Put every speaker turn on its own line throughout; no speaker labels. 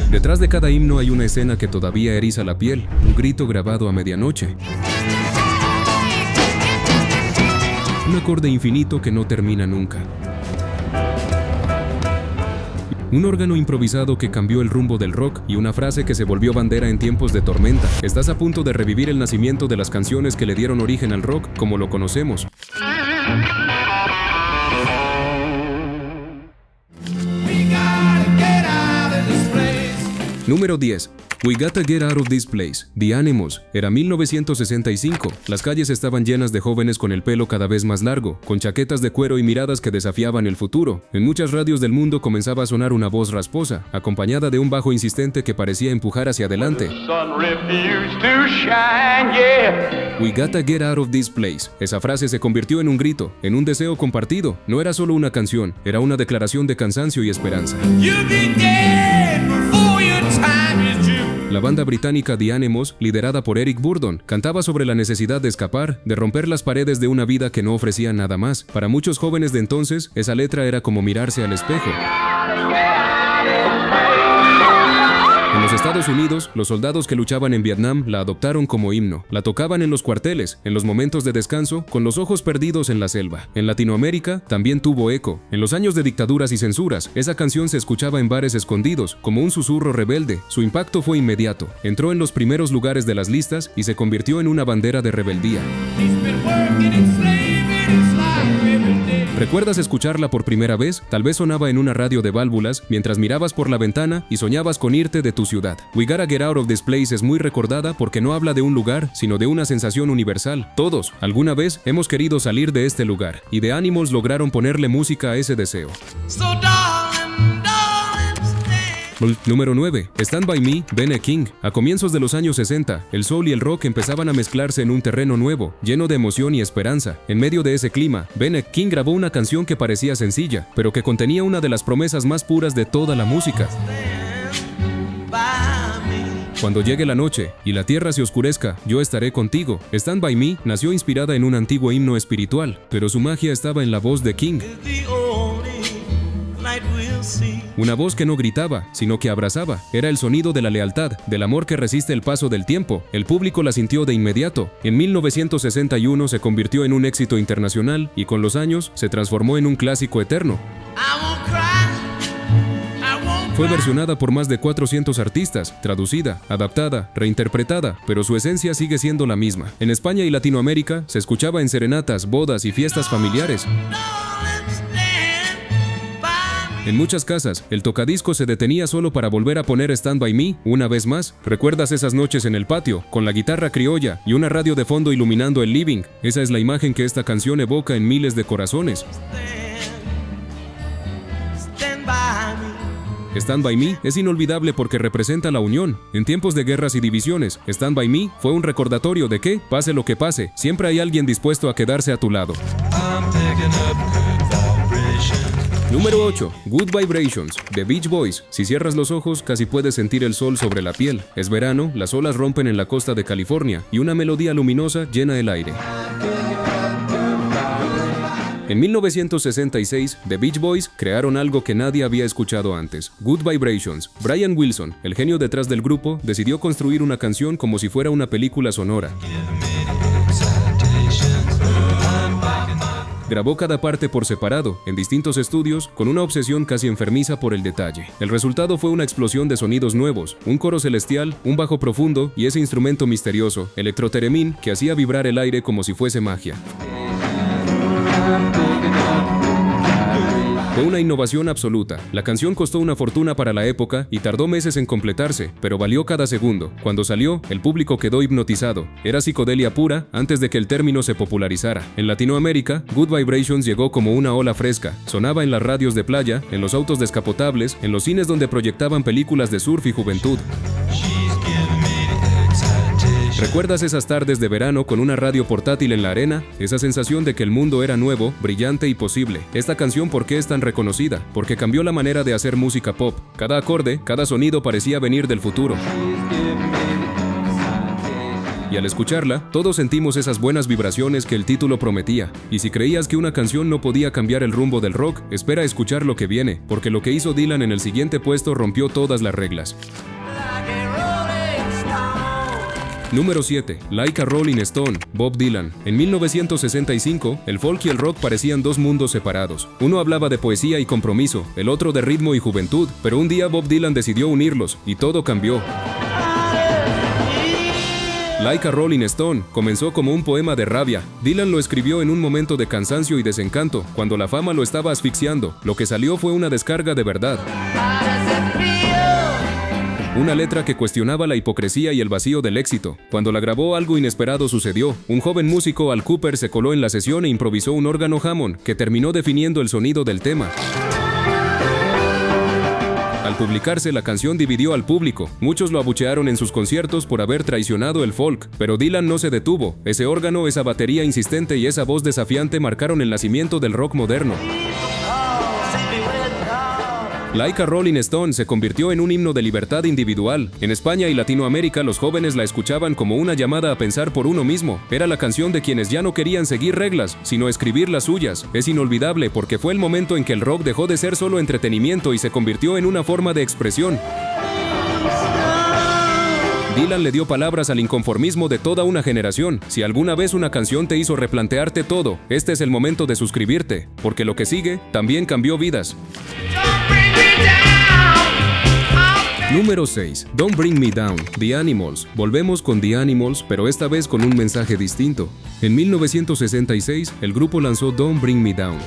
Detrás de cada himno hay una escena que todavía eriza la piel, un grito grabado a medianoche. Un acorde infinito que no termina nunca. Un órgano improvisado que cambió el rumbo del rock y una frase que se volvió bandera en tiempos de tormenta. Estás a punto de revivir el nacimiento de las canciones que le dieron origen al rock como lo conocemos. Número 10. We Gotta Get Out of This Place, The Animals. Era 1965. Las calles estaban llenas de jóvenes con el pelo cada vez más largo, con chaquetas de cuero y miradas que desafiaban el futuro. En muchas radios del mundo comenzaba a sonar una voz rasposa, acompañada de un bajo insistente que parecía empujar hacia adelante. We Gotta Get Out of This Place. Esa frase se convirtió en un grito, en un deseo compartido. No era solo una canción, era una declaración de cansancio y esperanza. La banda británica The Animals, liderada por Eric Burdon, cantaba sobre la necesidad de escapar, de romper las paredes de una vida que no ofrecía nada más. Para muchos jóvenes de entonces, esa letra era como mirarse al espejo. En los Estados Unidos, los soldados que luchaban en Vietnam la adoptaron como himno. La tocaban en los cuarteles, en los momentos de descanso, con los ojos perdidos en la selva. En Latinoamérica también tuvo eco. En los años de dictaduras y censuras, esa canción se escuchaba en bares escondidos, como un susurro rebelde. Su impacto fue inmediato. Entró en los primeros lugares de las listas y se convirtió en una bandera de rebeldía. ¿Recuerdas escucharla por primera vez? Tal vez sonaba en una radio de válvulas mientras mirabas por la ventana y soñabas con irte de tu ciudad. We Gotta Get Out of This Place es muy recordada porque no habla de un lugar, sino de una sensación universal. Todos, alguna vez, hemos querido salir de este lugar, y The Animals lograron ponerle música a ese deseo. Número 9. Stand By Me, Ben King. A comienzos de los años 60, el soul y el rock empezaban a mezclarse en un terreno nuevo, lleno de emoción y esperanza. En medio de ese clima, Ben King grabó una canción que parecía sencilla, pero que contenía una de las promesas más puras de toda la música. Cuando llegue la noche y la tierra se oscurezca, yo estaré contigo. Stand By Me nació inspirada en un antiguo himno espiritual, pero su magia estaba en la voz de King. Una voz que no gritaba, sino que abrazaba. Era el sonido de la lealtad, del amor que resiste el paso del tiempo. El público la sintió de inmediato. En 1961 se convirtió en un éxito internacional y con los años se transformó en un clásico eterno. Fue versionada por más de 400 artistas, traducida, adaptada, reinterpretada, pero su esencia sigue siendo la misma. En España y Latinoamérica se escuchaba en serenatas, bodas y fiestas familiares. En muchas casas, el tocadiscos se detenía solo para volver a poner Stand By Me una vez más. ¿Recuerdas esas noches en el patio, con la guitarra criolla y una radio de fondo iluminando el living? Esa es la imagen que esta canción evoca en miles de corazones. Stand By Me es inolvidable porque representa la unión. En tiempos de guerras y divisiones, Stand By Me fue un recordatorio de que, pase lo que pase, siempre hay alguien dispuesto a quedarse a tu lado. Número 8. Good Vibrations, The Beach Boys. Si cierras los ojos, casi puedes sentir el sol sobre la piel. Es verano, las olas rompen en la costa de California y una melodía luminosa llena el aire. En 1966, The Beach Boys crearon algo que nadie había escuchado antes, Good Vibrations. Brian Wilson, el genio detrás del grupo, decidió construir una canción como si fuera una película sonora. Grabó cada parte por separado, en distintos estudios, con una obsesión casi enfermiza por el detalle. El resultado fue una explosión de sonidos nuevos, un coro celestial, un bajo profundo y ese instrumento misterioso, electroteremín, que hacía vibrar el aire como si fuese magia. Fue una innovación absoluta. La canción costó una fortuna para la época y tardó meses en completarse, pero valió cada segundo. Cuando salió, el público quedó hipnotizado. Era psicodelia pura antes de que el término se popularizara. En Latinoamérica, Good Vibrations llegó como una ola fresca. Sonaba en las radios de playa, en los autos descapotables, en los cines donde proyectaban películas de surf y juventud. ¿Recuerdas esas tardes de verano con una radio portátil en la arena? Esa sensación de que el mundo era nuevo, brillante y posible. Esta canción, ¿por qué es tan reconocida? Porque cambió la manera de hacer música pop. Cada acorde, cada sonido parecía venir del futuro. y al escucharla, todos sentimos esas buenas vibraciones que el título prometía. Y si creías que una canción no podía cambiar el rumbo del rock, espera a escuchar lo que viene, porque lo que hizo Dylan en el siguiente puesto rompió todas las reglas. Número 7. Like a Rolling Stone, Bob Dylan. En 1965, el folk y el rock parecían dos mundos separados. Uno hablaba de poesía y compromiso, el otro de ritmo y juventud, pero un día Bob Dylan decidió unirlos, y todo cambió. Like a Rolling Stone comenzó como un poema de rabia. Dylan lo escribió en un momento de cansancio y desencanto, cuando la fama lo estaba asfixiando. Lo que salió fue una descarga de verdad. Una letra que cuestionaba la hipocresía y el vacío del éxito. Cuando la grabó, algo inesperado sucedió. Un joven músico, Al Kooper, se coló en la sesión e improvisó un órgano Hammond, que terminó definiendo el sonido del tema. Al publicarse, la canción dividió al público. Muchos lo abuchearon en sus conciertos por haber traicionado el folk, pero Dylan no se detuvo. Ese órgano, esa batería insistente y esa voz desafiante marcaron el nacimiento del rock moderno. Like a Rolling Stone se convirtió en un himno de libertad individual. En España y Latinoamérica, los jóvenes la escuchaban como una llamada a pensar por uno mismo. Era la canción de quienes ya no querían seguir reglas, sino escribir las suyas. Es inolvidable porque fue el momento en que el rock dejó de ser solo entretenimiento y se convirtió en una forma de expresión. Dylan le dio palabras al inconformismo de toda una generación. Si alguna vez una canción te hizo replantearte todo, este es el momento de suscribirte, porque lo que sigue también cambió vidas. Número 6. Don't Bring Me Down, The Animals. Volvemos con The Animals, pero esta vez con un mensaje distinto. En 1966, el grupo lanzó Don't Bring Me Down.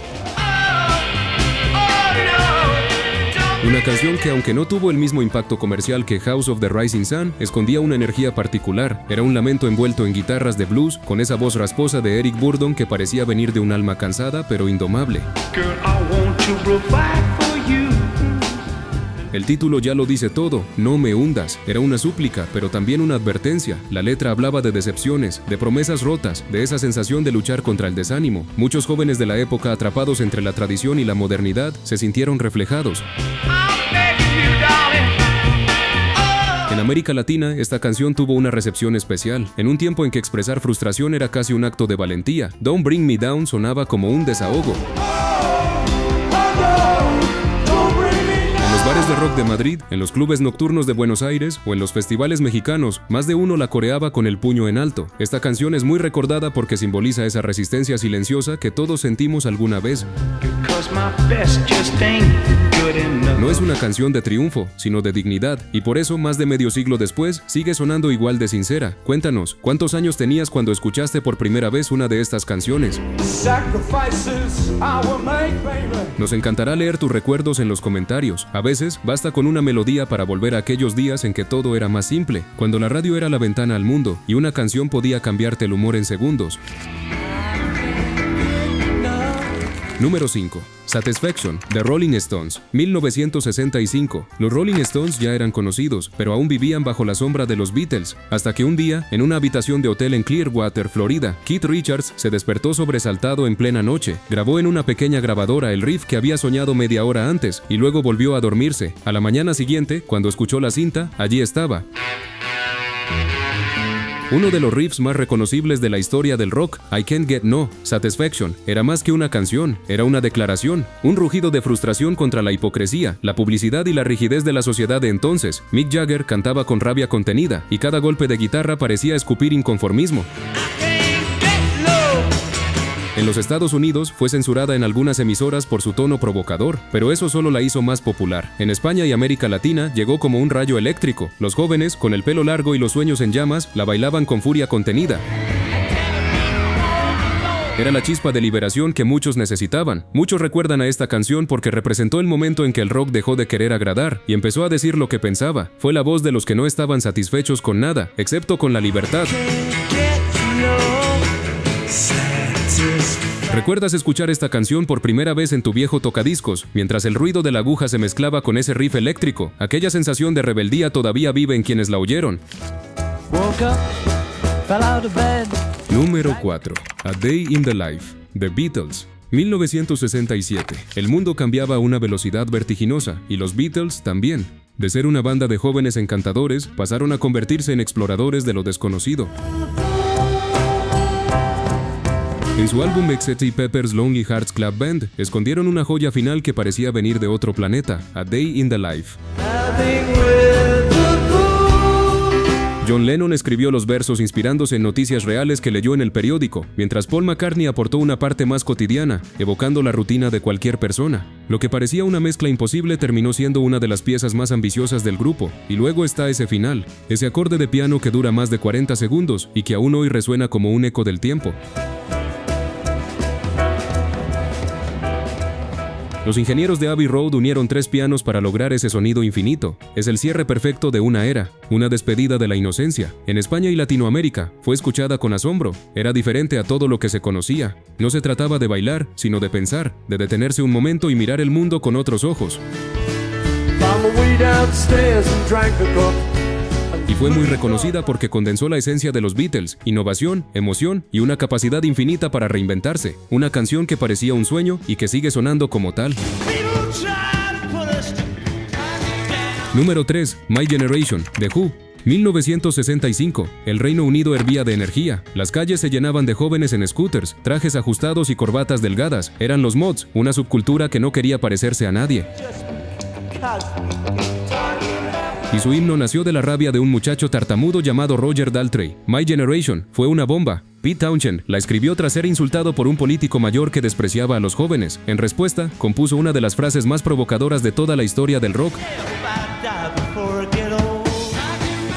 Una canción que, aunque no tuvo el mismo impacto comercial que House of the Rising Sun, escondía una energía particular. Era un lamento envuelto en guitarras de blues, con esa voz rasposa de Eric Burdon que parecía venir de un alma cansada pero indomable. Girl, I want to provide for you. El título ya lo dice todo, No me hundas. Era una súplica, pero también una advertencia. La letra hablaba de decepciones, de promesas rotas, de esa sensación de luchar contra el desánimo. Muchos jóvenes de la época, atrapados entre la tradición y la modernidad, se sintieron reflejados. En América Latina, esta canción tuvo una recepción especial. En un tiempo en que expresar frustración era casi un acto de valentía, Don't Bring Me Down sonaba como un desahogo. En los bares de rock de Madrid, en los clubes nocturnos de Buenos Aires o en los festivales mexicanos, más de uno la coreaba con el puño en alto. Esta canción es muy recordada porque simboliza esa resistencia silenciosa que todos sentimos alguna vez. No es una canción de triunfo, sino de dignidad, y por eso, más de medio siglo después, sigue sonando igual de sincera. Cuéntanos, ¿cuántos años tenías cuando escuchaste por primera vez una de estas canciones? Nos encantará leer tus recuerdos en los comentarios. A veces, basta con una melodía para volver a aquellos días en que todo era más simple, cuando la radio era la ventana al mundo, y una canción podía cambiarte el humor en segundos. Número 5. Satisfaction, The Rolling Stones, 1965. Los Rolling Stones ya eran conocidos, pero aún vivían bajo la sombra de los Beatles, hasta que un día, en una habitación de hotel en Clearwater, Florida, Keith Richards se despertó sobresaltado en plena noche. Grabó en una pequeña grabadora el riff que había soñado media hora antes, y luego volvió a dormirse. A la mañana siguiente, cuando escuchó la cinta, allí estaba. Uno de los riffs más reconocibles de la historia del rock, I Can't Get No, Satisfaction, era más que una canción, era una declaración, un rugido de frustración contra la hipocresía, la publicidad y la rigidez de la sociedad de entonces. Mick Jagger cantaba con rabia contenida, y cada golpe de guitarra parecía escupir inconformismo. En los Estados Unidos fue censurada en algunas emisoras por su tono provocador, pero eso solo la hizo más popular. En España y América Latina llegó como un rayo eléctrico. Los jóvenes, con el pelo largo y los sueños en llamas, la bailaban con furia contenida. Era la chispa de liberación que muchos necesitaban. Muchos recuerdan a esta canción porque representó el momento en que el rock dejó de querer agradar y empezó a decir lo que pensaba. Fue la voz de los que no estaban satisfechos con nada, excepto con la libertad. ¿Recuerdas escuchar esta canción por primera vez en tu viejo tocadiscos, mientras el ruido de la aguja se mezclaba con ese riff eléctrico? Aquella sensación de rebeldía todavía vive en quienes la oyeron. Número 4. A Day in the Life, The Beatles. 1967. El mundo cambiaba a una velocidad vertiginosa, y los Beatles también. De ser una banda de jóvenes encantadores, pasaron a convertirse en exploradores de lo desconocido. En su álbum Sgt. Pepper's Lonely Hearts Club Band, escondieron una joya final que parecía venir de otro planeta, A Day in the Life. John Lennon escribió los versos inspirándose en noticias reales que leyó en el periódico, mientras Paul McCartney aportó una parte más cotidiana, evocando la rutina de cualquier persona. Lo que parecía una mezcla imposible terminó siendo una de las piezas más ambiciosas del grupo, y luego está ese final, ese acorde de piano que dura más de 40 segundos y que aún hoy resuena como un eco del tiempo. Los ingenieros de Abbey Road unieron 3 pianos para lograr ese sonido infinito. Es el cierre perfecto de una era, una despedida de la inocencia. En España y Latinoamérica, fue escuchada con asombro. Era diferente a todo lo que se conocía. No se trataba de bailar, sino de pensar, de detenerse un momento y mirar el mundo con otros ojos. Y fue muy reconocida porque condensó la esencia de los Beatles, innovación, emoción y una capacidad infinita para reinventarse. Una canción que parecía un sueño y que sigue sonando como tal. Número 3. My Generation, The Who. 1965. El Reino Unido hervía de energía. Las calles se llenaban de jóvenes en scooters, trajes ajustados y corbatas delgadas. Eran los mods, una subcultura que no quería parecerse a nadie. Y su himno nació de la rabia de un muchacho tartamudo llamado Roger Daltrey. My Generation fue una bomba. Pete Townshend la escribió tras ser insultado por un político mayor que despreciaba a los jóvenes. En respuesta, compuso una de las frases más provocadoras de toda la historia del rock.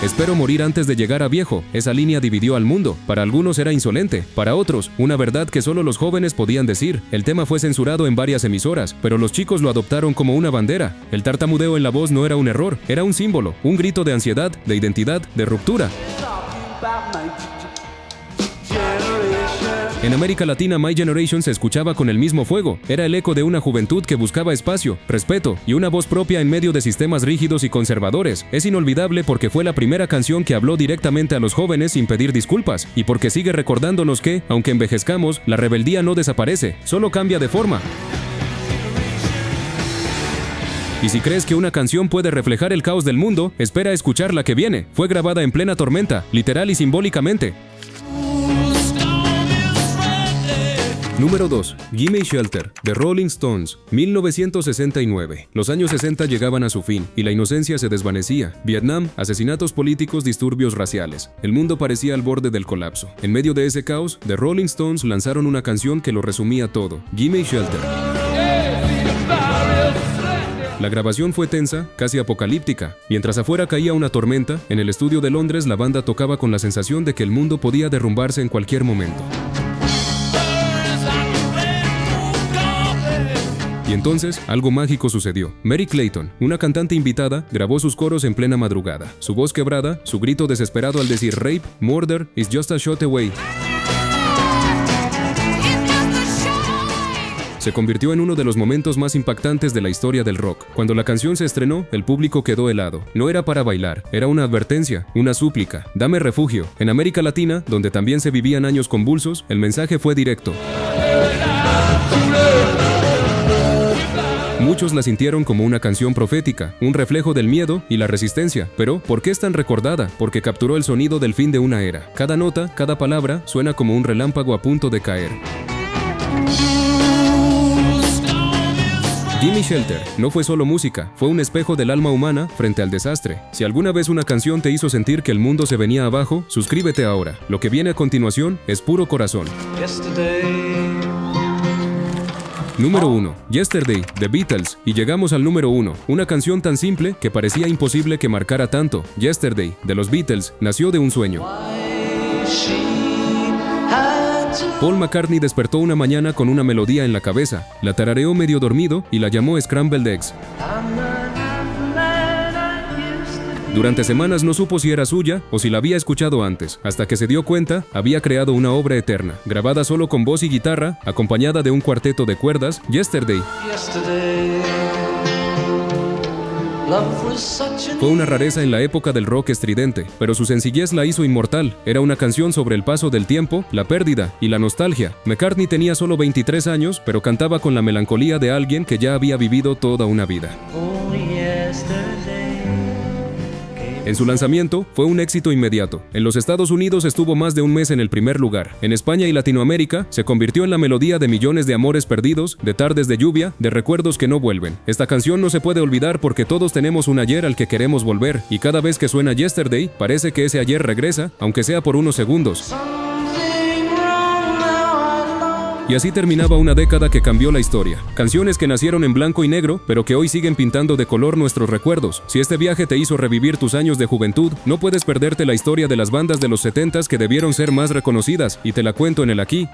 Espero morir antes de llegar a viejo. Esa línea dividió al mundo. Para algunos era insolente, para otros, una verdad que solo los jóvenes podían decir. El tema fue censurado en varias emisoras, pero los chicos lo adoptaron como una bandera. El tartamudeo en la voz no era un error, era un símbolo, un grito de ansiedad, de identidad, de ruptura. En América Latina, My Generation se escuchaba con el mismo fuego. Era el eco de una juventud que buscaba espacio, respeto y una voz propia en medio de sistemas rígidos y conservadores. Es inolvidable porque fue la primera canción que habló directamente a los jóvenes sin pedir disculpas, y porque sigue recordándonos que, aunque envejezcamos, la rebeldía no desaparece, solo cambia de forma. Y si crees que una canción puede reflejar el caos del mundo, espera a escuchar la que viene. Fue grabada en plena tormenta, literal y simbólicamente. Número 2. Gimme Shelter, The Rolling Stones, 1969. Los años 60 llegaban a su fin, y la inocencia se desvanecía. Vietnam, asesinatos políticos, disturbios raciales. El mundo parecía al borde del colapso. En medio de ese caos, The Rolling Stones lanzaron una canción que lo resumía todo, Gimme Shelter. La grabación fue tensa, casi apocalíptica. Mientras afuera caía una tormenta, en el estudio de Londres la banda tocaba con la sensación de que el mundo podía derrumbarse en cualquier momento. Y entonces, algo mágico sucedió. Mary Clayton, una cantante invitada, grabó sus coros en plena madrugada. Su voz quebrada, su grito desesperado al decir rape, murder, is just a shot away, se convirtió en uno de los momentos más impactantes de la historia del rock. Cuando la canción se estrenó, el público quedó helado. No era para bailar, era una advertencia, una súplica. Dame refugio. En América Latina, donde también se vivían años convulsos, el mensaje fue directo. Muchos la sintieron como una canción profética, un reflejo del miedo y la resistencia. Pero, ¿por qué es tan recordada? Porque capturó el sonido del fin de una era. Cada nota, cada palabra, suena como un relámpago a punto de caer. Gimme Shelter no fue solo música, fue un espejo del alma humana frente al desastre. Si alguna vez una canción te hizo sentir que el mundo se venía abajo, suscríbete ahora. Lo que viene a continuación es puro corazón. Número 1. Yesterday, The Beatles. Y llegamos al número 1. Una canción tan simple que parecía imposible que marcara tanto. Yesterday, de los Beatles, nació de un sueño. Paul McCartney despertó una mañana con una melodía en la cabeza. La tarareó medio dormido y la llamó Scrambled Eggs. Durante semanas no supo si era suya o si la había escuchado antes, hasta que se dio cuenta, había creado una obra eterna, grabada solo con voz y guitarra, acompañada de un cuarteto de cuerdas, Yesterday. Fue una rareza en la época del rock estridente, pero su sencillez la hizo inmortal. Era una canción sobre el paso del tiempo, la pérdida y la nostalgia. McCartney tenía solo 23 años, pero cantaba con la melancolía de alguien que ya había vivido toda una vida. En su lanzamiento, fue un éxito inmediato. En los Estados Unidos estuvo más de un mes en el primer lugar. En España y Latinoamérica, se convirtió en la melodía de millones de amores perdidos, de tardes de lluvia, de recuerdos que no vuelven. Esta canción no se puede olvidar porque todos tenemos un ayer al que queremos volver, y cada vez que suena Yesterday, parece que ese ayer regresa, aunque sea por unos segundos. Y así terminaba una década que cambió la historia. Canciones que nacieron en blanco y negro, pero que hoy siguen pintando de color nuestros recuerdos. Si este viaje te hizo revivir tus años de juventud, no puedes perderte la historia de las bandas de los 70s que debieron ser más reconocidas, y te la cuento en el aquí